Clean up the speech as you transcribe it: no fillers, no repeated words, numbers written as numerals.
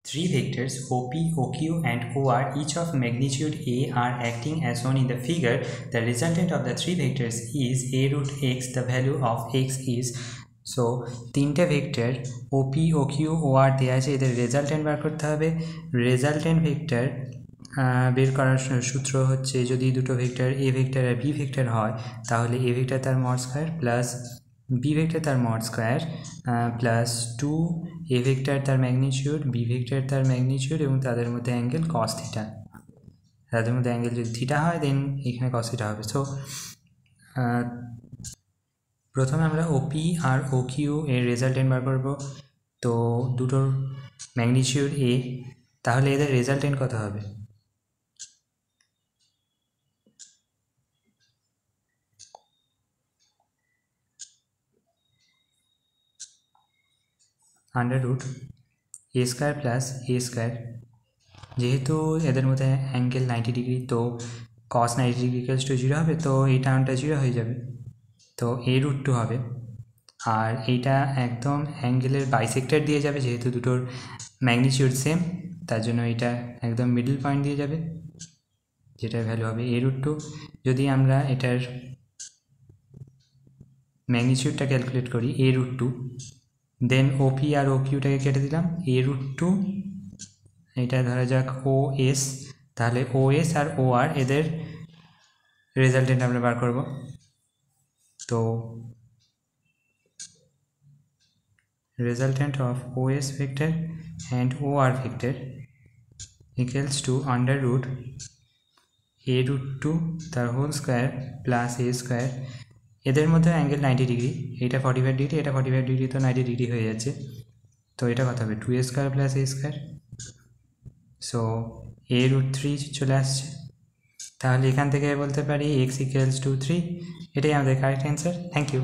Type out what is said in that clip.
Three vectors OP, OQ, and OR, each of magnitude A, are acting as shown in the figure. The resultant of the three vectors is a root x. The value of x is, so তিনটে vector OP, OQ, OR দেওয়া আছে, এদের resultant বার করতে হবে। Resultant vector বের করার সূত্র হচ্ছে, যদি দুটো ভেক্টর এ ভেক্টর আর বি ভেক্টর হয়, তাহলে এ ভেক্টর তার mod square plus B vector তার mod square plus 2 A vector তার ম্যাগনিটিউড, বি ভেক্টর তার ম্যাগনিটিউড, এবং তাদের মধ্যে অ্যাঙ্গেল কস থিটা। তাদের মধ্যে অ্যাঙ্গেল যদি থিটা হয়, দেন এখানে কস থিটা হবে। সো প্রথমে আমরা ওপি আর ওকিউ এর রেজাল্টেন্ট বার করব। তো দুটোর ম্যাগনিটিউড এ, তাহলে এদের রেজাল্টেন্ট কত হবে? আন্ডার রুট এ স্কোয়ার প্লাস এ স্কোয়ার। যেহেতু এদের মধ্যে অ্যাঙ্গেল 90 ডিগ্রি, তো কস 90 ডিগ্রি ইকুয়ালস টু 0 হবে, তো এই টার্মটা 0 হয়ে যাবে, তো এ রুট 2 হবে। আর এইটা একদম অ্যাঙ্গেলের বাইসেক্টর দিয়ে যাবে, যেহেতু দুটোর ম্যাগনিটিউড সেম, তার জন্য এটা একদম মিডল পয়েন্ট দিয়ে যাবে, যেটার ভ্যালু হবে এ রুট 2। যদি আমরা এটার ম্যাগনিটিউডটা ক্যালকুলেট করি এ রুট 2, দেন ওপি আর ওকিউটাকে কেটে দিলাম, এ রুট 2, এটা ধরা যাক ও এস, তাহলে ও এস আর ও আর এদের রেজাল্টেন্ট আমরা বার করব। তো resultant of OS vector and OR vector equals to under root a root 2 তার হোল স্কোয়ার প্লাস এ স্কোয়ার। এদের মধ্যে অ্যাঙ্গেল 90 ডিগ্রি, এটা 45 ডিগ্রি, এটা 45 ডিগ্রি, তো 90 ডিগ্রি হয়ে যাচ্ছে। তো এটা কত হবে? 2a square plus A square. So a root 3 চলে আসছে। তাহলে এখান থেকে বলতে পারি x equals to 3। এটাই আমাদের কারেক্ট অ্যান্সার। Thank you.